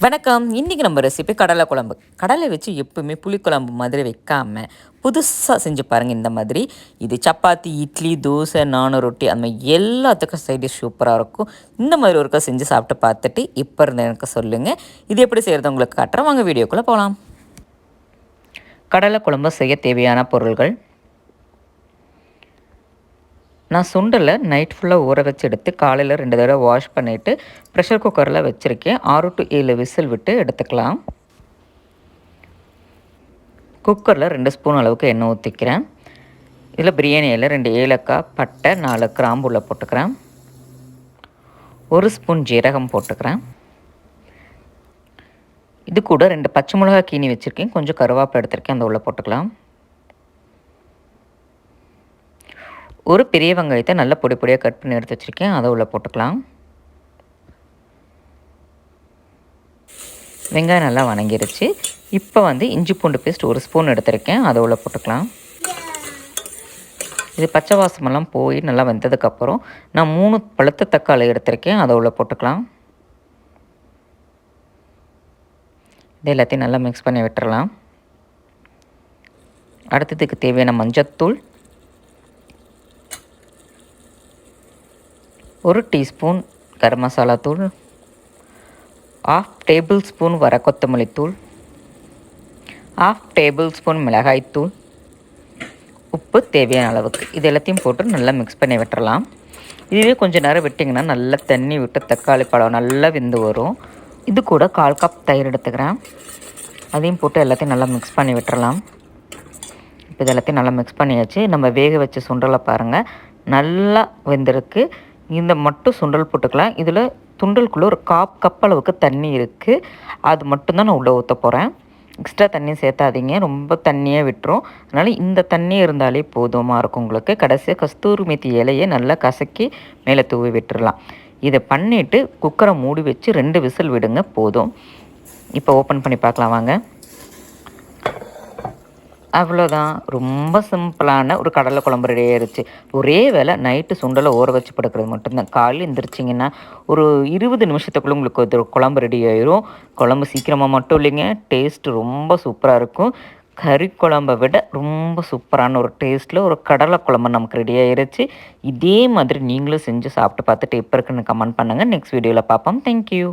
வணக்கம். இன்றைக்கி நம்ம ரெசிபி கடலை குழம்பு. கடலை வச்சு எப்பவுமே புளிக்குழம்பு மாதிரி வைக்காமல் புதுசாக செஞ்சு பாருங்கள். இந்த மாதிரி இது சப்பாத்தி, இட்லி, தோசை, நானு, ரொட்டி அந்த மாதிரி எல்லாத்துக்கும் சைட் டிஷ் சூப்பராக இருக்கும். இந்த மாதிரி ஒருக்கா செஞ்சு சாப்பிட்டு பார்த்துட்டு இப்போ இருந்து எனக்கு சொல்லுங்கள். இது எப்படி செய்கிறது உங்களுக்கு காட்டுறேன். வாங்க வீடியோக்குள்ளே போகலாம். கடலை குழம்பு செய்ய தேவையான பொருள்கள்: நான் சுண்டலை நைட் ஃபுல்லாக ஊற வச்சு எடுத்து காலையில் 2 தடவை வாஷ் பண்ணிவிட்டு ப்ரெஷர் குக்கரில் வச்சுருக்கேன். 6 to 7 விசில் விட்டு எடுத்துக்கலாம். குக்கரில் 2 ஸ்பூன் அளவுக்கு எண்ணெய் ஊற்றிக்கிறேன். இதில் பிரியாணி இலை, 2 ஏலக்காய், பட்டை, 4 கிராம்பு உள்ள போட்டுக்கிறேன். 1 ஸ்பூன் ஜீரகம் போட்டுக்கிறேன். இது கூட 2 பச்சை மிளகாய் கீனி வச்சுருக்கேன். கொஞ்சம் கருவேப்பிலை எடுத்துருக்கேன், அந்த உள்ள போட்டுக்கலாம். ஒரு பெரிய வெங்காயத்தை நல்லா பொடி பொடியாக கட் பண்ணி எடுத்து வச்சுருக்கேன், அதை உள்ளே போட்டுக்கலாம். வெங்காயம் நல்லா வணங்கிருச்சு. இப்போ இஞ்சி பூண்டு பேஸ்ட் 1 ஸ்பூன் எடுத்துருக்கேன், அதை உள்ளே போட்டுக்கலாம். இது பச்சை வாசமெல்லாம் போய் நல்லா வெந்ததுக்கப்புறம் நான் 3 பழுத்த தக்காளி எடுத்திருக்கேன், அதை உள்ளே போட்டுக்கலாம். இது எல்லாத்தையும் நல்லா மிக்ஸ் பண்ணி விட்டுறலாம். அடுத்ததுக்கு தேவையான மஞ்சத்தூள், 1 டீஸ்பூன் கரம் மசாலா தூள், 1/2 டேபிள் ஸ்பூன் வர கொத்தமல்லி தூள், 1/2 டேபிள் ஸ்பூன் மிளகாய்த்தூள், உப்பு தேவையான அளவுக்கு. இது எல்லாத்தையும் போட்டு நல்லா மிக்ஸ் பண்ணி விட்டுறலாம். இதுவே கொஞ்சம் நேரம் விட்டிங்கன்னா நல்லா தண்ணி விட்டு தக்காளி பழம் நல்லா வெந்து வரும். இது கூட 1/4 கப் தயிர் எடுத்துக்கிறேன், அதையும் போட்டு எல்லாத்தையும் நல்லா மிக்ஸ் பண்ணி விட்டுறலாம். இப்போ இது எல்லாத்தையும் நல்லா மிக்ஸ் பண்ணியாச்சு. நம்ம வேக வச்ச சுண்டலை பாருங்கள் நல்லா வெந்திருக்கு. இந்த மட்டும் சுண்டல் போட்டுக்கலாம். இதில் சுண்டலுக்குள்ளே ஒரு 1/4 கப் அளவுக்கு தண்ணி இருக்குது, அது மட்டும்தான் நான் உள்ளே ஊற்ற போகிறேன். எக்ஸ்ட்ரா தண்ணி சேர்த்தாதீங்க, ரொம்ப தண்ணியாக விட்டுரும். அதனால் இந்த தண்ணி இருந்தாலே போதுமாக இருக்கும் உங்களுக்கு. கடைசியாக கஸ்தூரி மேத்தி இலையை நல்லா கசக்கி மேலே தூவி விட்டுடலாம். இதை பண்ணிவிட்டு குக்கரை மூடி வச்சு 2 விசில் விடுங்க, போதும். இப்போ ஓப்பன் பண்ணி பார்க்கலாம் வாங்க. அவ்வளோதான், ரொம்ப சிம்பிளான ஒரு கடலை குழம்பு ரெடி ஆயிடுச்சு. ஒரே வேளை நைட்டு சுண்டலை ஊற வச்சு படுக்கிறது மட்டும்தான். காலையில் எழுந்திரிச்சிங்கன்னா ஒரு 20 நிமிஷத்துக்குள்ளே உங்களுக்கு ஒரு குழம்பு ரெடி ஆயிரும். குழம்பு சீக்கிரமாக மட்டும் இல்லைங்க, டேஸ்ட்டு ரொம்ப சூப்பராக இருக்கும். கறி குழம்பை விட ரொம்ப சூப்பரான ஒரு டேஸ்ட்டில் ஒரு கடலை குழம்பு நமக்கு ரெடி ஆயிடுச்சு. இதே மாதிரி நீங்களும் செஞ்சு சாப்பிட்டு பார்த்துட்டு எப்போ இருக்குன்னு கமெண்ட் பண்ணுங்கள். நெக்ஸ்ட் வீடியோவில் பார்ப்போம். தேங்க்யூ.